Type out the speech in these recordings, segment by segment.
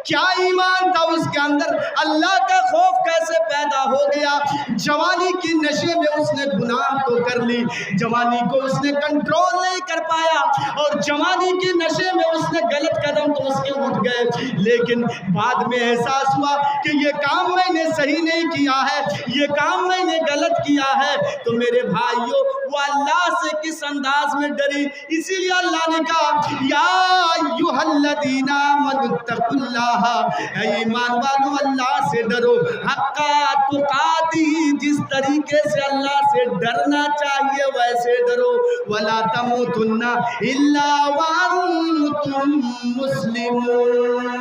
क्या ईमान था उसके अंदर, अल्लाह का खौफ कैसे पैदा हो गया। जवानी की नशे में उसने गुनाह तो कर ली, जवानी को उसने कंट्रोल नहीं कर पाया, और जवानी के नशे में उसने गलत कदम तो उसके उठ गए, लेकिन बाद में एहसास हुआ कि ये काम मैंने सही नहीं किया है, ये काम मैंने गलत किया है। तो मेरे भाइयों, वो अल्लाह से किस अंदाज में डरी, इसीलिए अल्लाह ने कहा या अय्युहल्लज़ीना आमनुत्तकुल्लाह, ऐ ईमान वालों अल्लाह से डरो, हक्का तुकातिही, जिस तरीके से अल्लाह से डरना चाहिए वैसे डरो, वला तमूतुन्ना इल्ला वअंतुम मुस्लिमून,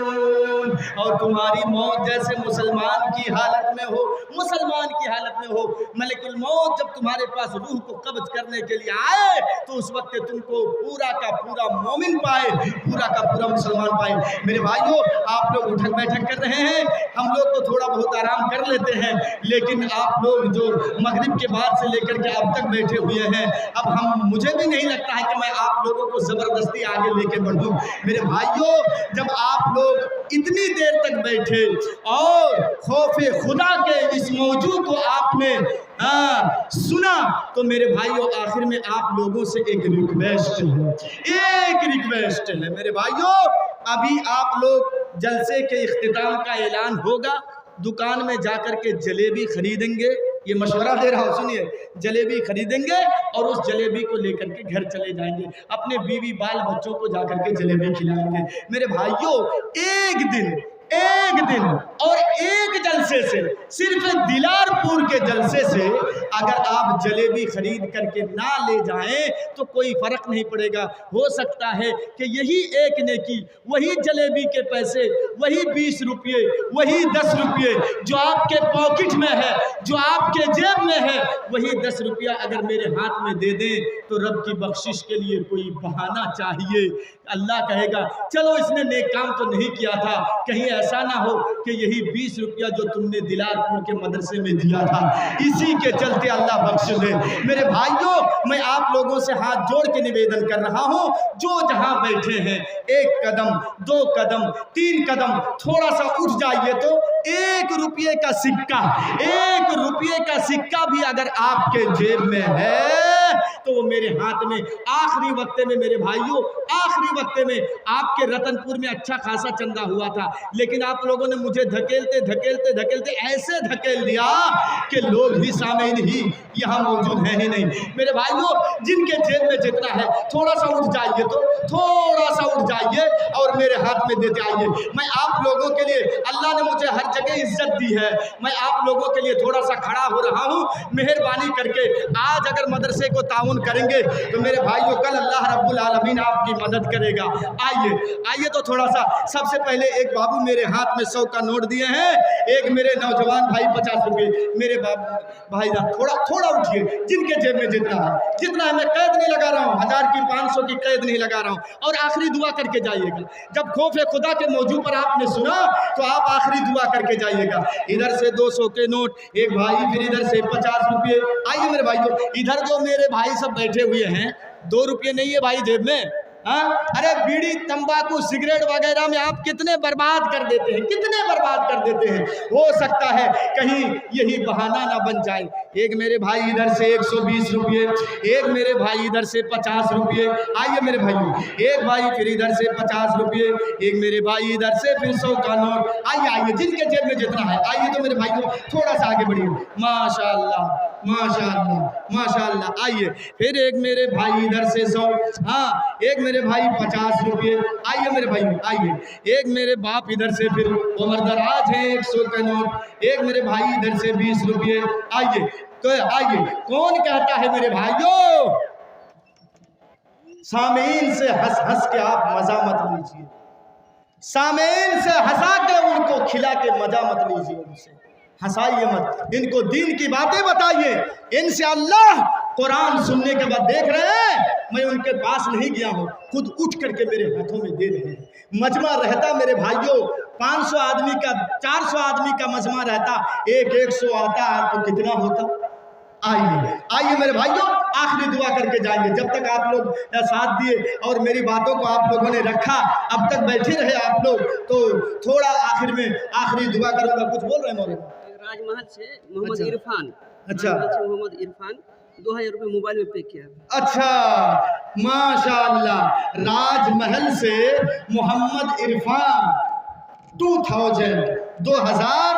और तुम्हारी मौत जैसे मुसलमान की हालत में हो, मुसलमान की हालत में हो। मलिकुल मौत जब तुम्हारे पास रूह को कब्ज करने के लिए आए तो उस वक्त तुमको पूरा का पूरा मोमिन पाए, पूरा का पूरा मुसलमान पाए। मेरे भाइयों, आप लोग उठक बैठक कर रहे हैं, हम लोग तो थोड़ा बहुत आराम कर लेते हैं, लेकिन आप लोग जो मगरिब के बाद से लेकर के अब तक बैठे हुए हैं, अब मुझे भी नहीं लगता है कि मैं आप लोगों को ज़बरदस्ती आगे लेके बढ़ूँ। मेरे भाइयों, जब आप लोग इतनी देर तक बैठे और खौफे खुदा के इस मौजू को आपने सुना, तो मेरे भाइयों आखिर में आप लोगों से एक रिक्वेस्ट है मेरे भाइयों, अभी आप लोग जलसे के इख्तिताम का ऐलान होगा, दुकान में जाकर के जलेबी खरीदेंगे, ये मशवरा दे रहा हूँ, सुनिए, जलेबी खरीदेंगे और उस जलेबी को लेकर के घर चले जाएंगे, अपने बीवी बाल बच्चों को जाकर के जलेबी खिलाएंगे। मेरे भाइयों, एक दिन और एक जलसे से, सिर्फ दिलारपुर के जलसे से अगर आप जलेबी खरीद करके ना ले जाएं तो कोई फर्क नहीं पड़ेगा। हो सकता है कि यही एक नेकी, वही जलेबी के पैसे, वही 20 रुपये, वही 10 रुपये जो आपके पॉकेट में है, जो आपके जेब में है, वही 10 रुपया अगर मेरे हाथ में दे दें तो रब की बख्शिश के लिए कोई बहाना चाहिए। अल्लाह कहेगा चलो इसने नेक काम तो नहीं किया था, कहीं ऐसा ना हो कि यही 20 रुपया जो तुमने दिलारपुर के मदरसे में दिया था इसी के चलते अल्लाह बख्श दे। मेरे भाइयों, मैं आप लोगों से हाथ जोड़ के निवेदन कर रहा हूँ, जो जहाँ बैठे हैं, 1 कदम 2 कदम 3 कदम थोड़ा सा उठ जाइए तो 1 रुपये का सिक्का, 1 रुपये का सिक्का भी अगर आपके जेब में है तो वो मेरे हाथ में आखिरी वक्त में, मेरे भाइयों आखिरी वक्त में आपके रतनपुर में अच्छा खासा चंदा हुआ था, लेकिन आप लोगों ने मुझे धकेलते धकेलते धकेलते ऐसे धकेल दिया कि लोग ही सामईन ही यहाँ मौजूद हैं ही नहीं। मेरे भाइयों, जिनके जेब में जितना है थोड़ा सा उठ जाइए, तो थोड़ा सा उठ जाइए और मेरे हाथ में देते आइए। मैं आप लोगों के लिए, अल्लाह ने मुझे हर जगह इज्जत दी है, मैं आप लोगों के लिए थोड़ा सा खड़ा हो रहा हूँ। मेहरबानी करके आज अगर मदरसे को ताउन करेंगे तो मेरे भाइयों कल अल्लाह रब्बुल आलमीन आपकी मदद करेगा। आइए तो थोड़ा सा, सबसे पहले एक बाबू मेरे हाथ में 100 का नोट दिए हैं, एक मेरे नौजवान भाई 50 रुपये, मेरे भाई थोड़ा उठिए, जिनके जेब में जितना है, मैं कैद नहीं लगा रहा हूँ, 1000 की 500 की कैद नहीं लगा रहा हूँ। और आखिरी दुआ करके जाइएगा, जब खौफ खुदा के मौजू पर आपने सुना तो आप आखिरी दुआ करके जाइएगा। इधर से 200 के नोट, एक भाई, फिर इधर से 50 रुपये। आइए मेरे भाइयों, इधर जो मेरे भाई सब बैठे हुए हैं, 2 रुपये नहीं है भाई जेब में, अरे बीड़ी तंबाकू सिगरेट वगैरह में आप कितने बर्बाद कर देते हैं, कितने बर्बाद कर देते हैं। हो सकता है कहीं यही बहाना ना बन जाए। एक मेरे भाई इधर से 120 रुपये, एक मेरे भाई इधर से 50 रुपये। आइए मेरे भाइयों, एक भाई फिर इधर से 50 रुपये, एक मेरे भाई इधर से फिर 100 का नोट। आइए जिनके जेब में जितना है, आइए तो मेरे भाइयों थोड़ा सा आगे बढ़िए। माशाअल्लाह माशाअल्लाह माशाअल्लाह। आइए फिर एक मेरे भाई इधर से 100, एक मेरे भाई 50 रुपये। आइए मेरे भाई, आइए, एक मेरे बाप इधर से फिर उमर दराज है 100 का नोट, एक मेरे भाई इधर से 20 रुपये। आइए तो आइए, कौन कहता है मेरे भाइयों, सामीन से हंस हंस के आप मजा मत लीजिए, सामीन से हंसा के उनको खिला के मजा मत लीजिए, उनसे हंसाइए मत, इनको दीन की बातें बताइए। इनसे अल्लाह कुरान सुनने के बाद देख रहे हैं, मैं उनके पास नहीं गया हूँ, खुद उठ करके मेरे हाथों में दे रहे हैं। मजमा रहता मेरे भाइयों 500 आदमी का, 400 आदमी का मजमा रहता, 100 आता तो कितना होता। आइए मेरे भाइयों, आखिरी दुआ करके जाएंगे। जब तक आप लोग साथ दिए और मेरी बातों को आप लोगों ने रखा, अब तक बैठे रहे आप लोग, तो थोड़ा आखिर में आखिरी दुआ करूंगा। कुछ बोल रहे हैं मौलाना? राजमहल से मोहम्मद इरफान। अच्छा, मोहम्मद इरफान 2000 रुपये मोबाइल में पे किया। अच्छा, माशाअल्लाह। राजमहल से मोहम्मद इरफान 2000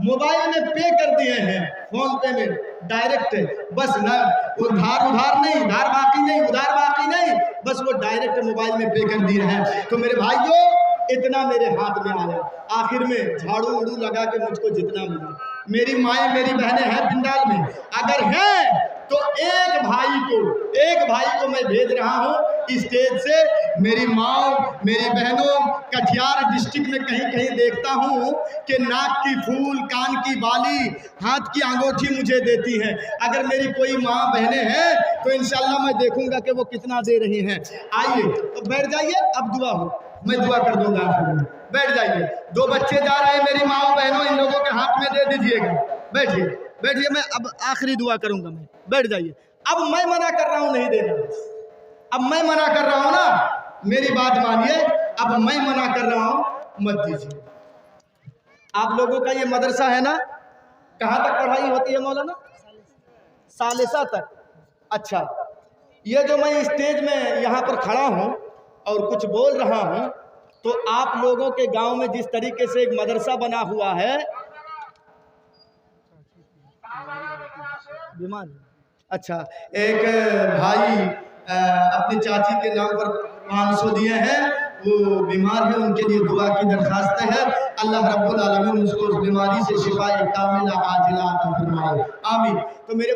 मोबाइल में पे कर दिए हैं, फोन पे में डायरेक्ट। बस ना उधार नहीं, उधार बाकी नहीं, बस वो डायरेक्ट मोबाइल में पे कर दिए हैं। तो मेरे भाइयों, इतना मेरे हाथ में आया, आखिर में झाड़ू उड़ू लगा के मुझको जितना मिला। मेरी माएँ मेरी बहनें हैं पिंडाल में, अगर हैं तो एक भाई को मैं भेज रहा हूँ स्टेज से। मेरी माँ मेरी बहनों, कटिहार डिस्ट्रिक्ट में कहीं कहीं देखता हूँ कि नाक की फूल, कान की बाली, हाथ की अंगूठी मुझे देती हैं। अगर मेरी कोई माँ बहनें हैं तो इंशाल्लाह मैं देखूंगा कि वो कितना दे रही हैं। आइए तो बैठ जाइए, अब दुआ हो, मैं दुआ कर दूंगा। बैठ जाइए। 2 बच्चे जा रहे हैं मेरी माँ बहनों, इन लोगों के हाथ में दे दीजिएगा। बैठिए, मैं अब आखिरी दुआ करूंगा। मैं बैठ जाइए। अब मैं मना कर रहा हूं नहीं देना, अब मैं मना कर रहा हूं ना, मेरी बात मानिए। अब मैं मना कर रहा हूं, मत दीजिए। आप लोगों का ये मदरसा है ना, कहाँ तक पढ़ाई होती है मौलाना? सालिसा तक। अच्छा, ये जो मैं स्टेज में यहाँ पर खड़ा हूँ और कुछ बोल रहा हूँ, तो आप लोगों के गांव में जिस तरीके से एक मदरसा बना हुआ है, बीमार, अच्छा, एक भाई अपनी चाची के नाम पर 500 दिए हैं, वो बीमार है, उनके लिए दुआ की दरखास्त है। अल्लाह रब्बुल आलमीन उसको उस बीमारी से शिफा कामिला आजिला अता फरमाए, आमीन। तो मेरे